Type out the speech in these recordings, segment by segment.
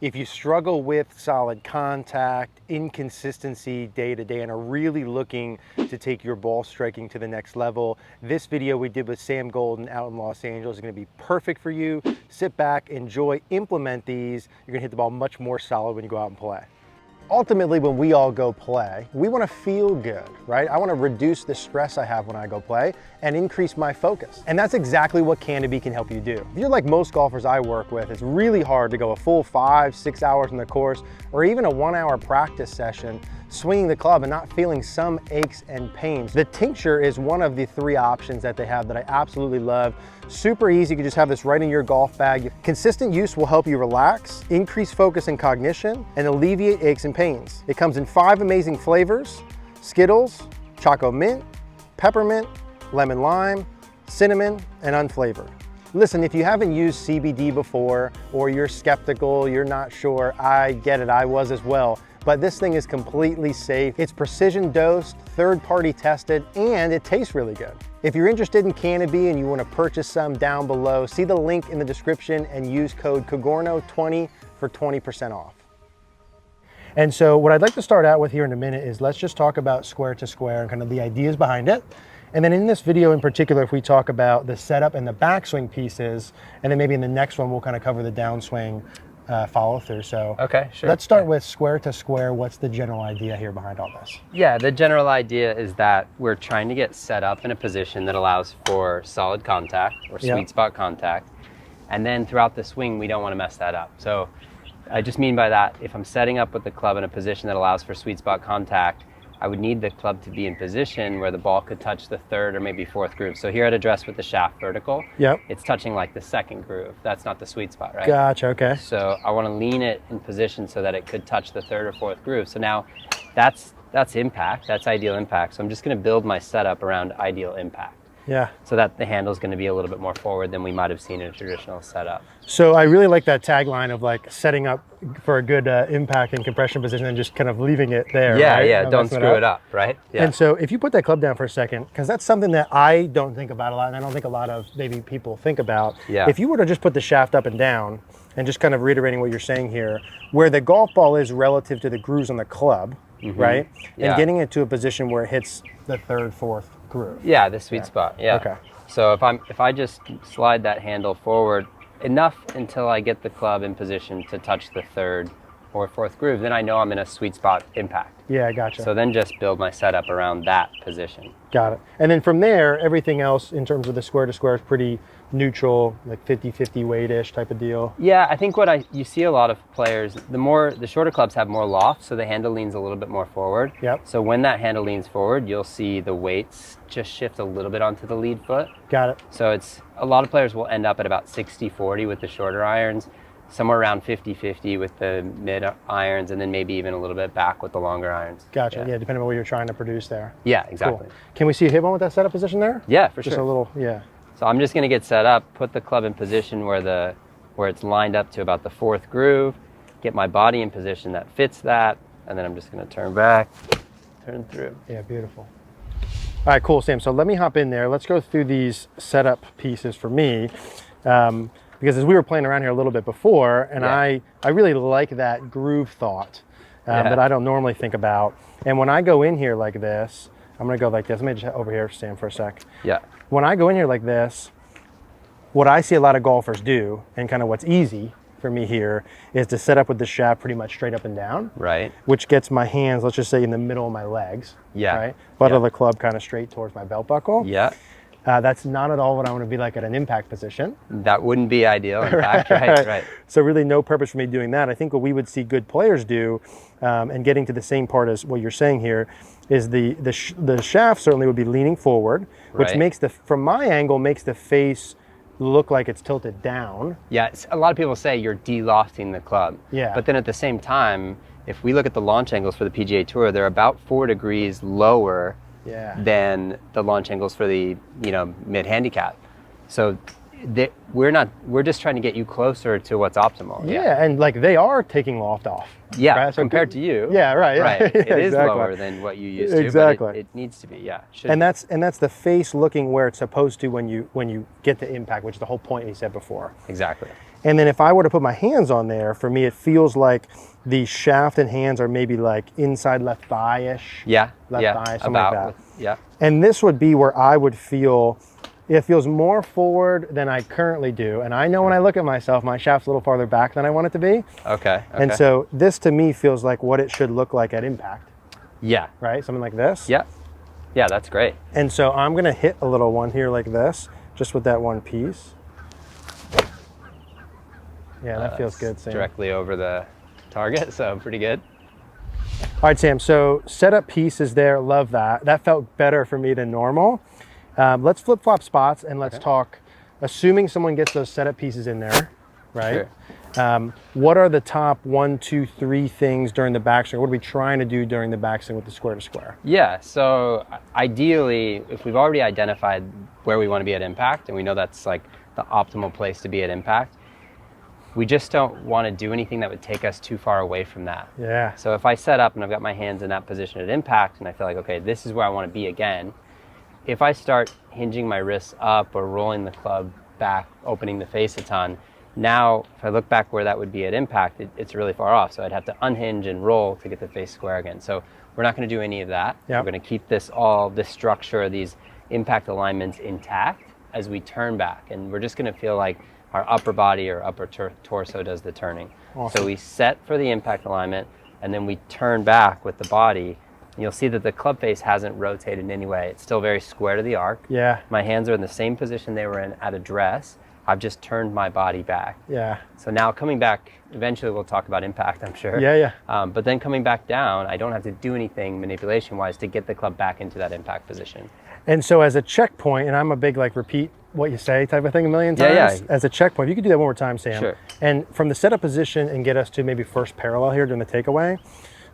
If you struggle with solid contact, inconsistency day to day, and are really looking to take your ball striking to the next level, this video we did with Sam Golden out in Los Angeles is going to be perfect for you. Sit back, enjoy, implement these. You're going to hit the ball much more solid when you go out and play. Ultimately, when we all go play, we want to feel good, right? I want to reduce the stress I have when I go play and increase my focus. And that's exactly what Canopy can help you do. If you're like most golfers I work with, it's really hard to go a full 5-6 hours in the course or even a 1-hour practice session swinging the club and not feeling some aches and pains. The tincture is one of the 3 options that they have that I absolutely love. Super easy, you can just have this right in your golf bag. Consistent use will help you relax, increase focus and cognition, and alleviate aches and pains. It comes in 5 amazing flavors: Skittles, Choco Mint, Peppermint, Lemon Lime, Cinnamon, and unflavored. Listen, if you haven't used CBD before, or you're skeptical, you're not sure, I get it, I was as well. But this thing is completely safe. It's precision dosed, third-party tested, and it tastes really good. If you're interested in Canopy and you want to purchase some, down below, see the link in the description and use code Cogorno20 for 20% off. And so what I'd like to start out with here in a minute is let's just talk about SquareToSquare and kind of the ideas behind it. And then in this video in particular, if we talk about the setup and the backswing pieces, and then maybe in the next one, we'll kind of cover the downswing follow through. So okay, sure. Let's start with SquareToSquare. What's the general idea here behind all this? Yeah, the general idea is that we're trying to get set up in a position that allows for solid contact or sweet spot contact. And then throughout the swing, we don't want to mess that up. So I just mean by that, if I'm setting up with the club in a position that allows for sweet spot contact, I would need the club to be in position where the ball could touch the 3rd or maybe 4th groove. So here at address with the shaft vertical, it's touching like the 2nd groove. That's not the sweet spot, right? Gotcha, okay. So I want to lean it in position so that it could touch the 3rd or 4th groove. So now that's impact, that's ideal impact. So I'm just going to build my setup around ideal impact. Yeah. So that the handle is going to be a little bit more forward than we might have seen in a traditional setup. So I really like that tagline of like setting up for a good impact and compression position and just kind of leaving it there. Yeah, right? yeah, don't screw it up, right? Yeah. And so if you put that club down for a second, because that's something that I don't think about a lot, and I don't think a lot of maybe people think about. Yeah. If you were to just put the shaft up and down, and just kind of reiterating what you're saying here, where the golf ball is relative to the grooves on the club, right? Yeah. And getting it to a position where it hits the 3rd, 4th groove. Yeah, the sweet spot. Yeah. Okay. So if I just slide that handle forward enough until I get the club in position to touch the 3rd or 4th groove, then I know I'm in a sweet spot impact. Yeah, gotcha. So then just build my setup around that position. Got it. And then from there, everything else in terms of the SquareToSquare is pretty neutral, like 50-50 weight-ish type of deal. Yeah, I think you see a lot of players, the shorter clubs have more loft, so the handle leans a little bit more forward. Yep. So when that handle leans forward, you'll see the weights just shift a little bit onto the lead foot. Got it. So a lot of players will end up at about 60-40 with the shorter irons, somewhere around 50-50 with the mid irons, and then maybe even a little bit back with the longer irons. Gotcha. Yeah, depending on what you're trying to produce there. Yeah, exactly. Cool. Can we see a hit one with that setup position there? Yeah, for Just sure. a little, yeah. So I'm just going to get set up, put the club in position where it's lined up to about the 4th groove, get my body in position that fits that, and then I'm just going to turn back, turn through. Yeah, beautiful. All right, cool, Sam. So let me hop in there. Let's go through these setup pieces for me. Because as we were playing around here a little bit before, and I really like that groove thought that I don't normally think about. And when I go in here like this, I'm gonna go like this. Let me just over here, Sam, for a sec. Yeah. When I go in here like this, what I see a lot of golfers do, and kind of what's easy for me here, is to set up with the shaft pretty much straight up and down. Right. Which gets my hands, let's just say, in the middle of my legs. Yeah. Right. Butt of the club kind of straight towards my belt buckle. Yeah. That's not at all what I want to be like at an impact position. That wouldn't be ideal, in fact, right. So really no purpose for me doing that. I think what we would see good players do, and getting to the same part as what you're saying here, is the shaft certainly would be leaning forward, which makes from my angle, makes the face look like it's tilted down. Yeah, a lot of people say you're de-lofting the club. Yeah. But then at the same time, if we look at the launch angles for the PGA Tour, they're about 4 degrees lower than the launch angles for the mid handicap. So we're just trying to get you closer to what's optimal. Yeah, and like they are taking loft off. Yeah, right? So compared to you. Yeah, right. Right. It is exactly. lower than what you used to. Exactly. But it needs to be. Yeah. And that's the face looking where it's supposed to when you get to impact, which is the whole point you said before. Exactly. And then if I were to put my hands on there, for me, it feels like the shaft and hands are maybe like inside left thigh-ish. Yeah, Left yeah, thigh, something like that. Yeah. And this would be where I would feel, it feels more forward than I currently do. And I know when I look at myself, my shaft's a little farther back than I want it to be. Okay. And so this to me feels like what it should look like at impact. Yeah. Right? Something like this. Yeah. Yeah, that's great. And so I'm going to hit a little one here like this, just with that one piece. Yeah, that feels good, Sam. Directly over the target, so pretty good. All right, Sam, so setup pieces there, love that. That felt better for me than normal. Let's flip-flop spots and let's talk, assuming someone gets those setup pieces in there, right? Sure. What are the top 1, 2, 3 things during the backswing? What are we trying to do during the backswing with the square to square? Yeah, so ideally, if we've already identified where we want to be at impact, and we know that's like the optimal place to be at impact, we just don't want to do anything that would take us too far away from that. Yeah. So if I set up and I've got my hands in that position at impact and I feel like, okay, this is where I want to be again, if I start hinging my wrists up or rolling the club back, opening the face a ton, now if I look back where that would be at impact, it's really far off. So I'd have to unhinge and roll to get the face square again. So we're not going to do any of that. Yep. We're going to keep this structure, these impact alignments intact as we turn back. And we're just going to feel like our upper body or upper torso does the turning. Awesome. So we set for the impact alignment and then we turn back with the body. And you'll see that the club face hasn't rotated in any way. It's still very square to the arc. Yeah. My hands are in the same position they were in at address. I've just turned my body back. Yeah. So now coming back, eventually we'll talk about impact, I'm sure. Yeah, yeah. But then coming back down, I don't have to do anything manipulation-wise to get the club back into that impact position. And so as a checkpoint, and I'm a big like repeat what you say type of thing a million times. Yeah, yeah. As a checkpoint, if you could do that one more time, Sam. Sure. And from the setup position and get us to maybe first parallel here during the takeaway.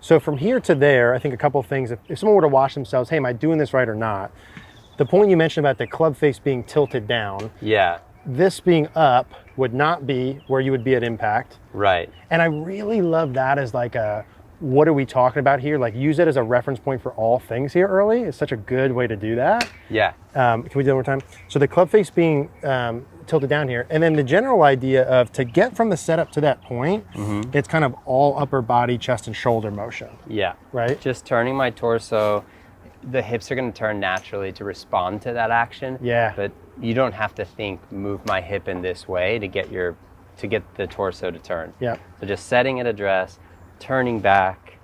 So from here to there, I think a couple of things, if someone were to watch themselves, hey, am I doing this right or not? The point you mentioned about the club face being tilted down. Yeah. This being up would not be where you would be at impact. Right. And I really love that as like a, what are we talking about here? Like use it as a reference point for all things here early. It's such a good way to do that. Yeah. Can we do that one more time? So the club face being tilted down here. And then the general idea of to get from the setup to that point, it's kind of all upper body, chest and shoulder motion. Yeah. Right? Just turning my torso. The hips are going to turn naturally to respond to that action. Yeah. But you don't have to think, move my hip in this way to get the torso to turn. Yeah. So just setting at address, turning back,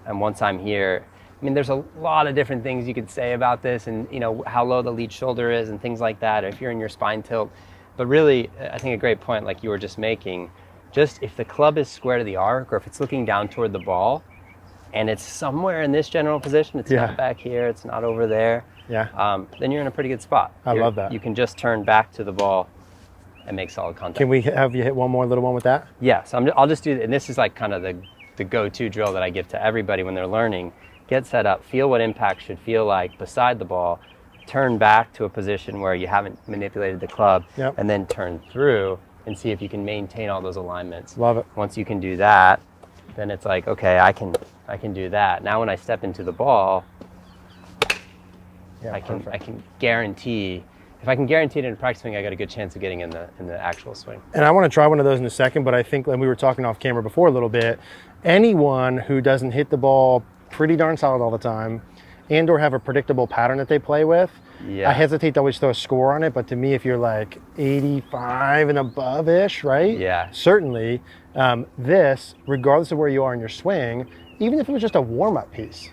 and once I'm here, I mean, there's a lot of different things you could say about this, and you know how low the lead shoulder is and things like that, or if you're in your spine tilt. But really, I think a great point, like you were just making, just if the club is square to the arc, or if it's looking down toward the ball, and it's somewhere in this general position, it's not back here, it's not over there, then you're in a pretty good spot. I love that. You can just turn back to the ball and make solid contact. Can we have you hit one more little one with that? Yeah, so I'll just do, and this is like kind of the go-to drill that I give to everybody when they're learning. Get set up, feel what impact should feel like beside the ball, turn back to a position where you haven't manipulated the club, and then turn through and see if you can maintain all those alignments. Love it. Once you can do that, then it's like, okay, I can do that. Now when I step into the ball, I can guarantee, if I can guarantee it in a practice swing, I got a good chance of getting in the actual swing. And I want to try one of those in a second, but I think, and we were talking off camera before a little bit, anyone who doesn't hit the ball pretty darn solid all the time and or have a predictable pattern that they play with, I hesitate to always throw a score on it, but to me, if you're like 85 and above-ish, right? Yeah. Certainly, this, regardless of where you are in your swing, even if it was just a warm-up piece,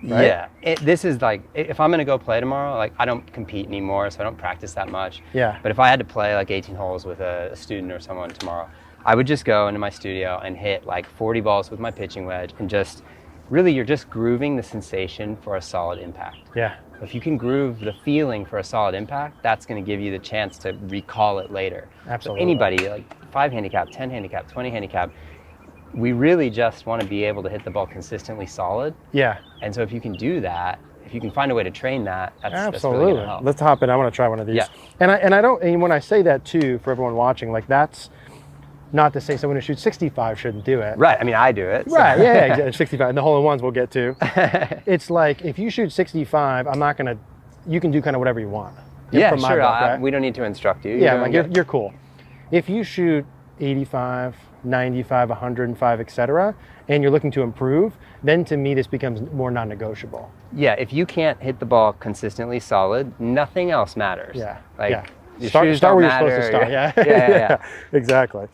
right? Yeah, this is like, if I'm gonna go play tomorrow, like I don't compete anymore, so I don't practice that much. Yeah. But if I had to play like 18 holes with a student or someone tomorrow, I would just go into my studio and hit like 40 balls with my pitching wedge and just, really you're just grooving the sensation for a solid impact. Yeah. If you can groove the feeling for a solid impact, that's gonna give you the chance to recall it later. Absolutely. So anybody, like 5 handicap, 10 handicap, 20 handicap, we really just want to be able to hit the ball consistently solid. Yeah. And so if you can do that, if you can find a way to train that, that's Absolutely. really going to help. Let's hop in. I want to try one of these. Yeah. And I don't, and when I say that too, for everyone watching, like that's not to say someone who shoots 65 shouldn't do it. Right. I mean, I do it. So. Right. Yeah. Exactly. 65. And the hole-in-ones we'll get to. It's like, if you shoot 65, I'm not going to, you can do kind of whatever you want. Yeah, from my sure. book, right? We don't need to instruct you. Yeah. Like you're cool. If you shoot 85, 95, 105, etc., and you're looking to improve, then to me this becomes more non-negotiable. Yeah, if you can't hit the ball consistently solid, nothing else matters. Yeah. Like, yeah. your Start shoes where don't you're matter. supposed to start. Yeah. Yeah. Exactly.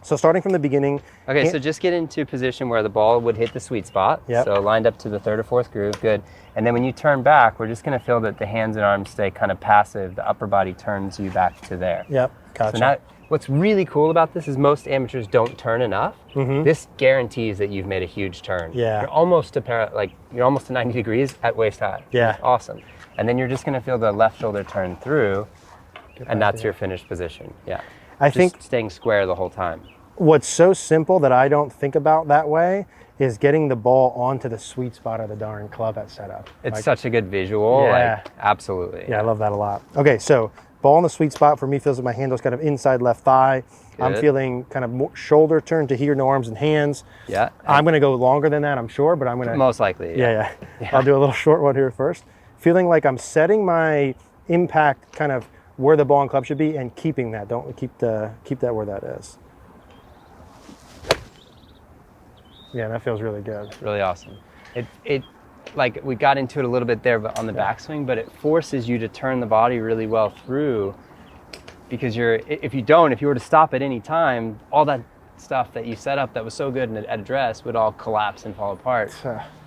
So starting from the beginning. Okay, so just get into a position where the ball would hit the sweet spot. Yep. So lined up to the 3rd or 4th groove, good. And then when you turn back, we're just gonna feel that the hands and arms stay kind of passive. The upper body turns you back to there. Yep, gotcha. So now, what's really cool about this is most amateurs don't turn enough. This guarantees that you've made a huge turn. Yeah. You're almost to 90 degrees at waist high. Yeah. It's awesome. And then you're just gonna feel the left shoulder turn through, and that's your finished position. Yeah. I just think staying square the whole time. What's so simple that I don't think about that way is getting the ball onto the sweet spot of the darn club at setup. It's such a good visual. Yeah. Like, absolutely. Yeah, I love that a lot. Okay, so ball in the sweet spot for me feels like my handle's kind of inside left thigh. Good. I'm feeling kind of more shoulder turn to here, no arms and hands. Yeah. I'm going to go longer than that, I'm sure, but I'm going to... Most likely. Yeah. I'll do a little short one here first. Feeling like I'm setting my impact kind of where the ball and club should be and keeping that. Don't keep that where that is. Yeah, that feels really good. Really awesome. It like we got into it a little bit there but on the backswing, but it forces you to turn the body really well through, because if you were to stop at any time, all that stuff that you set up that was so good at address would all collapse and fall apart.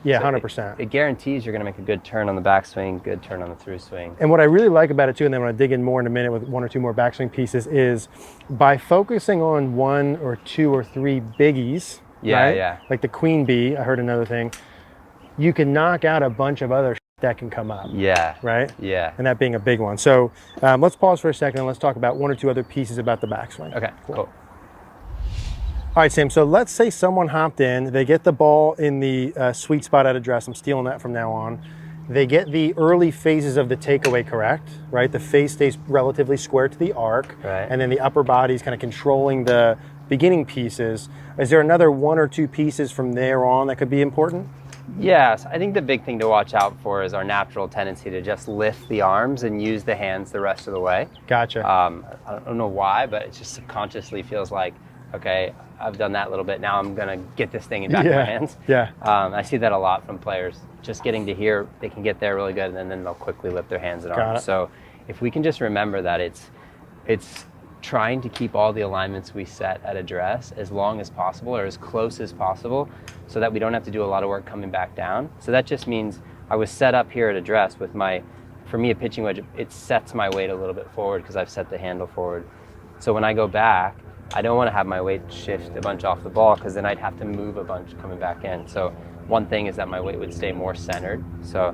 Yeah, So 100%. It guarantees you're going to make a good turn on the backswing, good turn on the through swing. And what I really like about it too, and then when I dig in more in a minute with 1 or 2 more backswing pieces, is by focusing on 1 or 2 or 3 biggies, right? Yeah. Like the queen bee, I heard another thing, you can knock out a bunch of other that can come up. Yeah. Right? Yeah. And that being a big one. So let's pause for a second and let's talk about 1 or 2 other pieces about the backswing. Okay, cool. All right, Sam, so let's say someone hopped in, they get the ball in the sweet spot at address. I'm stealing that from now on. They get the early phases of the takeaway correct, right? The face stays relatively square to the arc, Right. and then the upper body is kind of controlling the beginning pieces. Is there another 1 or 2 pieces from there on that could be important? Yes, I think the big thing to watch out for is our natural tendency to just lift the arms and use the hands the rest of the way. Gotcha. I don't know why, but it just subconsciously feels like, okay, I've done that a little bit. Now I'm going to get this thing in back of my hands. Yeah. I see that a lot from players. Just getting to here, they can get there really good, and then they'll quickly lift their hands and arms. So if we can just remember that it's trying to keep all the alignments we set at address as long as possible or as close as possible so that we don't have to do a lot of work coming back down. So that just means I was set up here at address with for me, a pitching wedge, it sets my weight a little bit forward because I've set the handle forward. So when I go back, I don't want to have my weight shift a bunch off the ball because then I'd have to move a bunch coming back in. So one thing is that my weight would stay more centered. So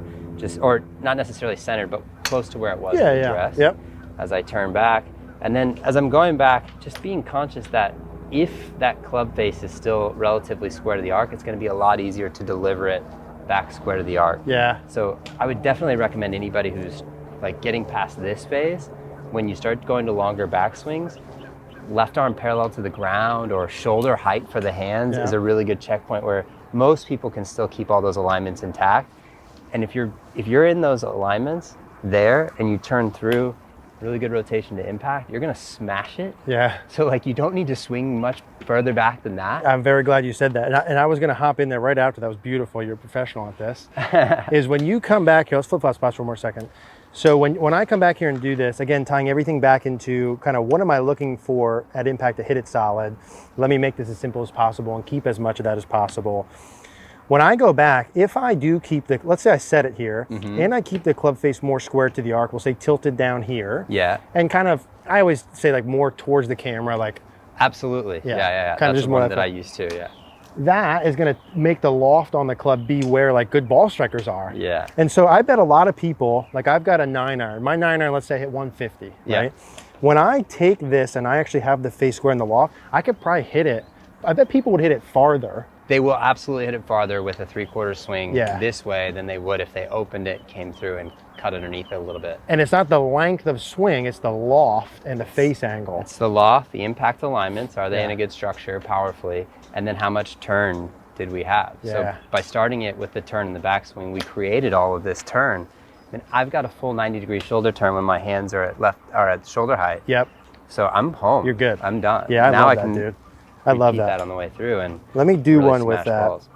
or not necessarily centered, but close to where it was at address. Yep. As I turn back. And then as I'm going back, just being conscious that if that club face is still relatively square to the arc, it's going to be a lot easier to deliver it back square to the arc. Yeah. So I would definitely recommend anybody who's like getting past this phase, when you start going to longer backswings, left arm parallel to the ground or shoulder height for the hands is a really good checkpoint where most people can still keep all those alignments intact. And if you're in those alignments there and you turn through, really good rotation to impact, you're gonna smash it. Yeah. So like you don't need to swing much further back than that. I'm very glad you said that. And I was gonna hop in there right after. That was beautiful. You're a professional at this. Is when you come back here, let's flip flop spots for one more second. So when I come back here and do this, again, tying everything back into kind of what am I looking for at impact to hit it solid? Let me make this as simple as possible and keep as much of that as possible. When I go back, if I do keep let's say I set it here, and I keep the club face more square to the arc, we'll say tilted down here. Yeah. And kind of, I always say like more towards the camera, like. Absolutely. Yeah. Kind of That's just the more one that I use too, yeah. That is gonna make the loft on the club be where like good ball strikers are. Yeah. And so I bet a lot of people, like I've got a 9-iron. My 9-iron, let's say hit 150, right? When I take this and I actually have the face square in the loft, I could probably hit it. I bet people would hit it farther. They will absolutely hit it farther with a 3/4 swing this way than they would if they opened it, came through and cut underneath it a little bit. And it's not the length of swing, it's the loft and the face angle. It's the loft, the impact alignments, are they in a good structure powerfully, and then how much turn did we have? So by starting it with the turn in the backswing, we created all of this turn. And I've got a full 90-degree shoulder turn when my hands are at shoulder height. Yep. So I'm home. You're good. I'm done. Yeah, I now love I can that, dude. I love repeat that. on the way through and Let me do really one with smash that. balls.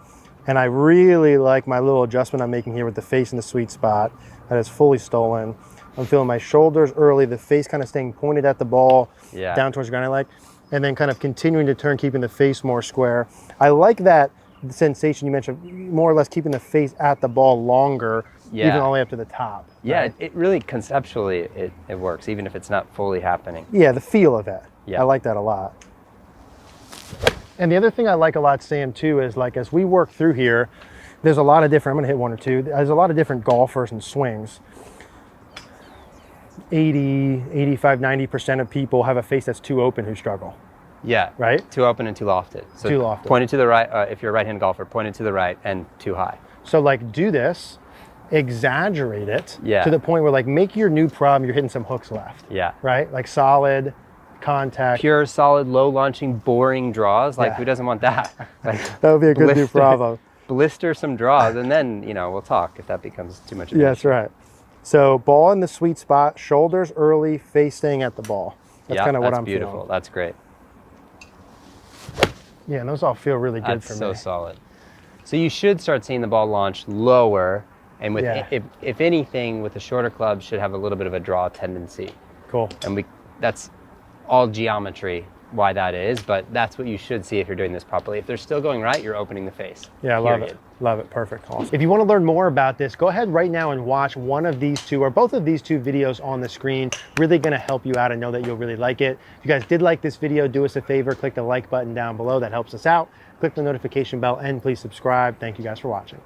And I really like my little adjustment I'm making here with the face in the sweet spot that is fully stolen. I'm feeling my shoulders early, the face kind of staying pointed at the ball, down towards the ground I like, and then kind of continuing to turn, keeping the face more square. I like that sensation you mentioned, more or less keeping the face at the ball longer, even all the way up to the top. Yeah, right? it really conceptually, it works, even if it's not fully happening. Yeah, the feel of it. Yeah. I like that a lot. And the other thing I like a lot, Sam, too, is like as we work through here, there's a lot of different, I'm gonna hit one or two, there's a lot of different golfers and swings. 80, 85, 90% of people have a face that's too open who struggle. Yeah. Right? Too open and too lofted. So too lofted. Pointed to the right, if you're a right-hand golfer, pointed to the right and too high. So like do this, exaggerate it Yeah. to the point where like make your new problem, you're hitting some hooks left. Yeah. Right? Like solid contact. Pure, solid, low launching, boring draws. Like Yeah. who doesn't want that? Like, That would be a good new problem. Blister some draws and then, you know, we'll talk if that becomes too much of an Yeah, that's issue. right. So ball in the sweet spot, shoulders early, face staying at the ball. That's kind of what I'm beautiful. feeling. That's great. Yeah, and those all feel really good That's for so me. solid. So you should start seeing the ball launch lower, and with Yeah. if anything, with the shorter club, should have a little bit of a draw tendency. Cool. And that's all geometry why that is, but that's what you should see if you're doing this properly. If they're still going right, you're opening the face. Yeah, I love it. Love it. Perfect. Awesome. If you want to learn more about this, go ahead right now and watch one of these two or both of these two videos on the screen. Really going to help you out. I know that you'll really like it. If you guys did like this video, do us a favor, click the like button down below. That helps us out. Click the notification bell and please subscribe. Thank you guys for watching.